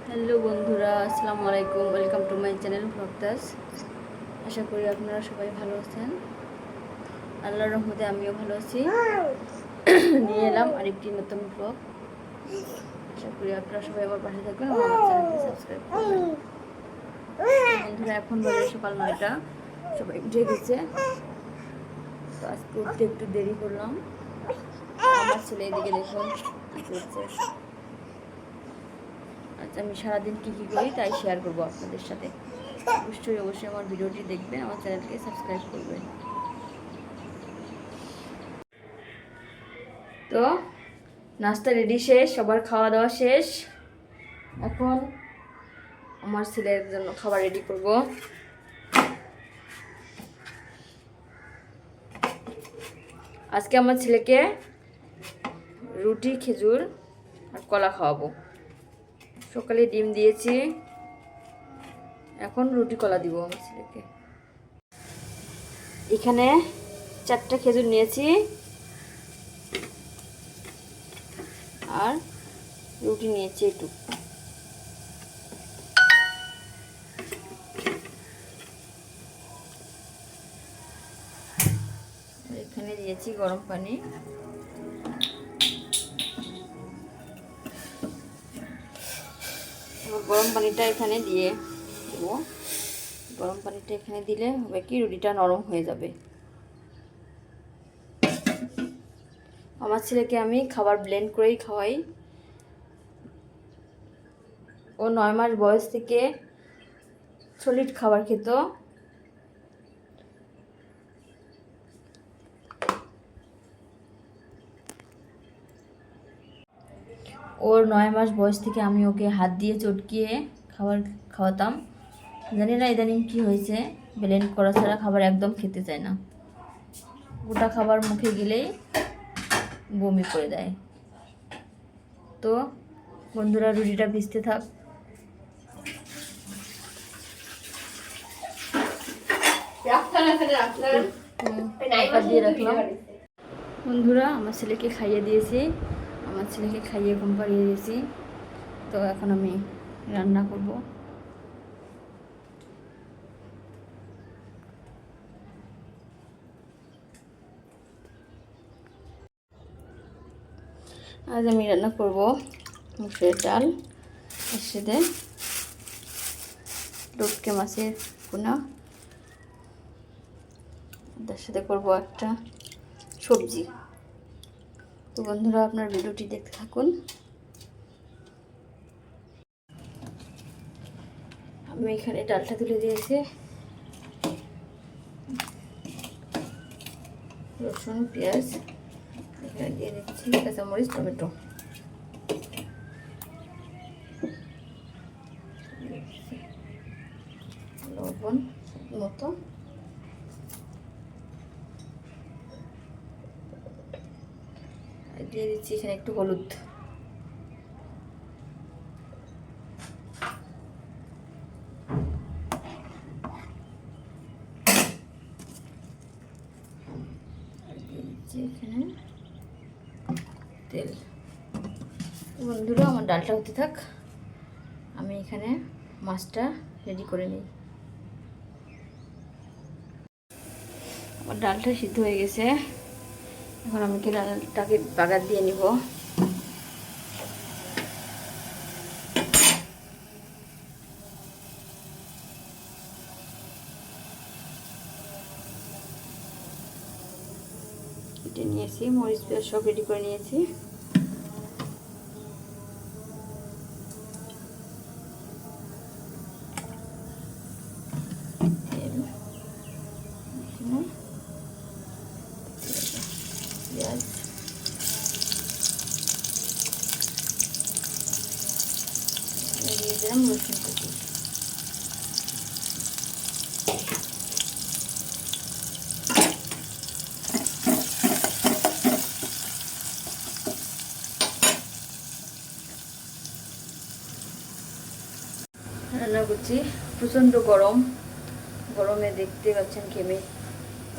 Hello বন্ধুরা, আসসালামু আলাইকুম। Welcome to my channel Bhaktas. আশা করি আপনারা সবাই ভালো আছেন। আল্লাহর রহমতে আমিও ভালো আছি। নিয়ে এলাম আরেকটি নতুন ব্লগ। আশা করি আপনারা সবাই আমার পাশে থাকবেন এবং আমার চ্যানেলটি সাবস্ক্রাইব করবেন। বন্ধুরা, এখন বাজে সকাল 9টা, সবাই উঠে গেছে। তো আজকে উঠতে একটু দেরি করলাম। আমার ছেলে এদিকে দেখুন উঠছে। আচ্ছা, আমি সারাদিন কী কী করি তাই শেয়ার করবো আপনাদের সাথে। অবশ্যই আমার ভিডিওটি দেখবেন, আমার চ্যানেলকে সাবস্ক্রাইব করবেন। তো নাস্তা রেডি শেষ, সবার খাওয়া দাওয়া শেষ। এখন আমার ছেলের জন্য খাবার রেডি করব। আজকে আমার ছেলেকে রুটি, খেজুর আর কলা খাওয়াবো। সকালে ডিম দিয়েছি, এখন রুটি কলা দিব আমার ছেলেকে। এখানে 4টা খেজুর নিয়েছি আর রুটি নিয়েছি একটু। এখানে দিয়েছি গরম পানি। গরম পানিটা এখানে দিয়ে দেবো। গরম পানিটা এখানে দিলে হবে কি, রুটিটা নরম হয়ে যাবে। আমার ছেলেকে আমি খাবার ব্লেন্ড করেই খাওয়াই। ও 9 মাস বয়স থেকে সলিড খাবার খেত। ওর 9 মাস বয়স থেকে আমি ওকে হাত দিয়ে চটকিয়ে খাবার খাওয়াতাম। জানি না ইদানিং কি হয়েছে, ব্লেন্ড করা ছাড়া খাবার একদম খেতে চায় না। গোটা খাবার মুখে গেলেই বমি করে দেয়। তো বন্ধুরা, রুটিটা ভিজতে থাক। দিয়ে রাখলাম। বন্ধুরা, আমার ছেলেকে খাইয়ে দিয়েছি, আমার ছেলেকে খাইয়ে ঘুম পাড়িয়ে দিয়েছি। তো এখন আমি রান্না করব। আজ আমি রান্না করব মুসুরের ডাল, এর সাথে লটকে মাছের পোনা, তার সাথে করব একটা সবজি। তো বন্ধুরা, আপনার ভিডিওটি দেখতে থাকুন। আমি এখানে ডালটা তুলে দিয়েছি। রসুন, পেঁয়াজ এখানে দিয়ে দিচ্ছি, কাঁচামরিচ, টমেটো। লবণ মতো, দিয়ে দিচ্ছি এখানে একটু হলুদ। এখানে তেল। বন্ধুরা, আমার ডালটা হতে থাক, আমি এখানে মাছটা রেডি করে নিই। আমার ডালটা সিদ্ধ হয়ে গেছে, এখন আমি কি ডালটাকে বাগার দিয়ে নিব। কেটে নিয়েছি, মরিচ পেঁয়াজ সব রেডি করে নিয়েছি। পেঁয়াজ, দিয়ে দিলাম রসুন কুচি। রান্না করছি, প্রচণ্ড গরম, গরমে দেখতে পাচ্ছেন ঘেমে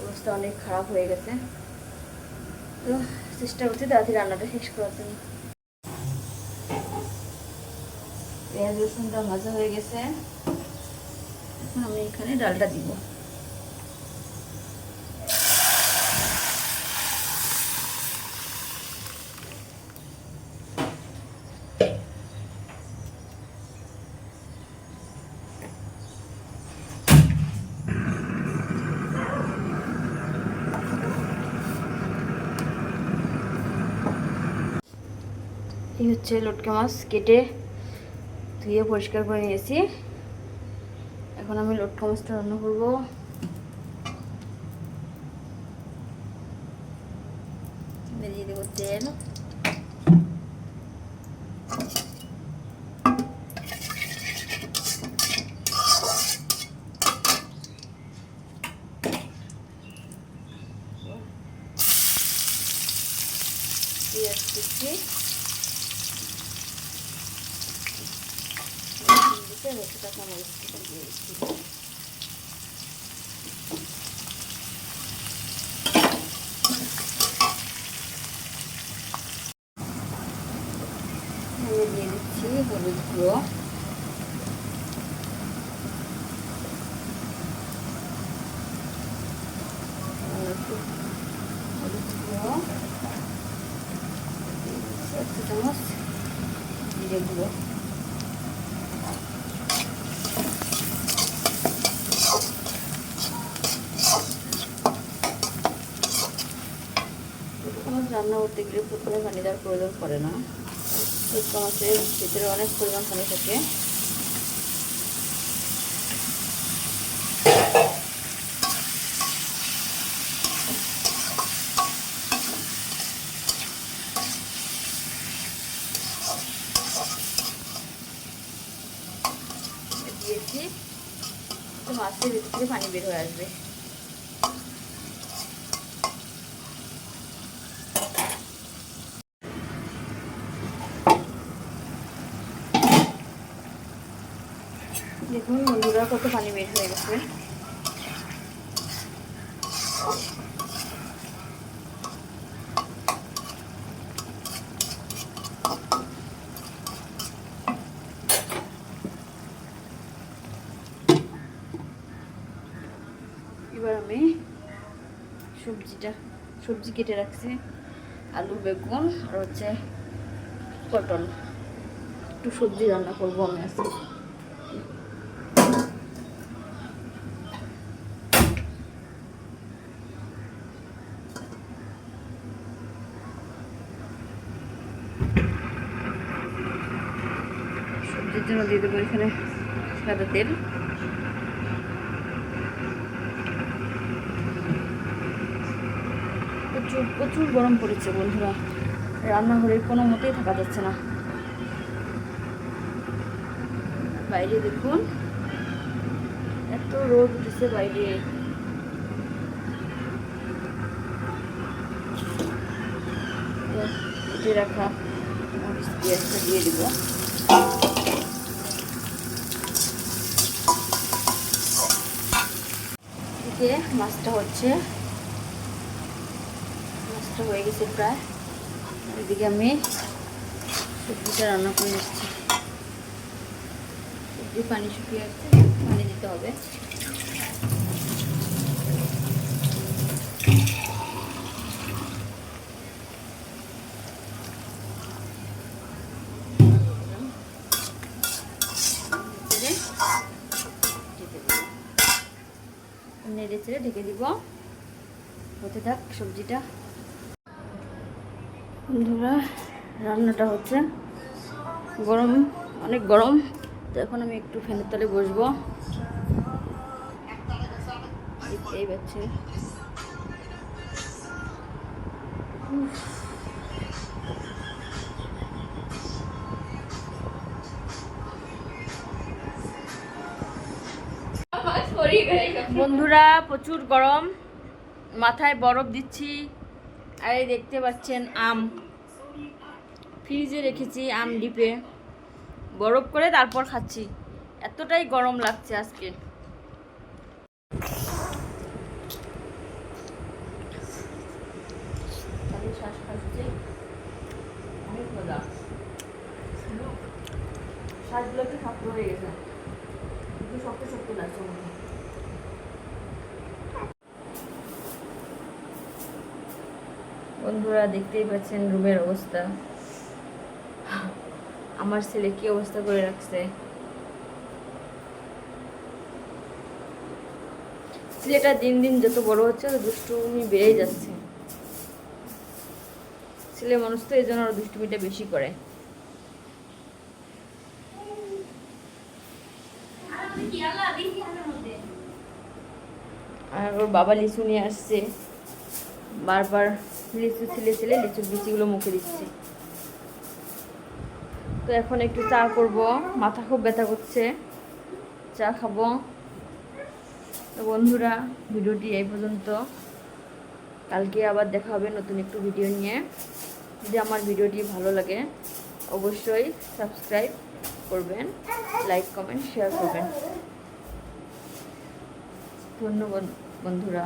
অবস্থা অনেক খারাপ হয়ে গেছে। তো চেষ্টা করছি তাড়াতাড়ি রান্নাটা শেষ করার জন্য। পেঁয়াজ রসুনটা ভাজা হয়ে গেছে। এখন আমি এখানে ডালটা দিব। এই হচ্ছে লটকা মাছ কেটে ধুয়ে পরিষ্কার করে নিয়েছি। এখন আমি লটকা মাছটা রান্না করব। দিয়ে দেবো তেল, পেঁয়াজ কুচি, হচ্ছে কাঁচা মরিচ দিয়ে দিচ্ছি। দিয়ে দিচ্ছি হলুদ গুঁড়ো, এক চামচ জিরে গুঁড়ো, রান্না করতে গেলে প্রথমে পানি দেওয়ার প্রয়োজন পড়ে না। লটকা মাছের ভিতরে অনেক পরিমাণ পানি থাকে। দিয়েছি তো মাছের ভিতর থেকে পানি বের হয়ে আসবে। দেখুন বন্ধুরা কত পানি বের হয়ে গেছে। এবার আমি সবজি কেটে রাখছি, আলু বেগুন আর হচ্ছে পটল, একটু সবজি রান্না করবো আমি আজকে। সবজির জন্য দিয়ে দেবো এখানে সাদা তেল, প্রচুর গরম পড়েছে বন্ধুরা, রান্নাঘরে কোনো মতেই থাকা যাচ্ছে না। বাইরে দেখুন এত রোদ উঠেছে বাইরে। কেটে রাখা মরিচ পেঁয়াজটা দিয়ে দিব। এদিকে মাছটা হয়ে গেছে প্রায়। এদিকে আমি সবজিটা রান্না করে নিচ্ছি। সবজি পানি শুকিয়ে আসছে, পানি দিতে হবে। নেড়ে চেড়ে ঢেকে দিব, হতে থাক সবজিটা। বন্ধুরা রান্নাটা হচ্ছে গরম, অনেক গরম, তো এখন আমি একটু ফ্যানের তলে বসবো। এই বাচ্চা বন্ধুরা প্রচুর গরম, মাথায় বরফ দিচ্ছি। আর এই দেখতে পাচ্ছেন আম ফ্রিজে রেখেছি, আম ডিপে বরফ করে তারপর খাচ্ছি, এতটাই গরম লাগছে আজকে। শ্বাস হাতগুলো একটু শক্ত হয়ে গেছে, একটু শক্ত শক্ত লাগছে মনে হয়। বন্ধুরা দেখতেই পাচ্ছেন রুমের অবস্থা, আমার ছেলে কি অবস্থা করে রাখছে। ছেলেটা দিন দিন যত বড় হচ্ছে তো দুষ্টুমি বেড়েই যাচ্ছে। ছেলে মানুষ তো এই জন্য আরো দুষ্টুমিটা বেশি করে। আর ওর বাবা লিচু নিয়ে আসছে, বারবার লিচু ছিলে ছিলে লিচুর বিচিগুলো মুখে দিচ্ছে। তো এখন একটু চা করব, মাথা খুব ব্যথা করছে, চা খাবো। তো বন্ধুরা ভিডিওটি এই পর্যন্ত, কালকে আবার দেখা হবে নতুন একটু ভিডিও নিয়ে। যদি আমার ভিডিওটি ভালো লাগে অবশ্যই সাবস্ক্রাইব করবেন, লাইক কমেন্ট শেয়ার করবেন। ধন্যবাদ বন্ধুরা।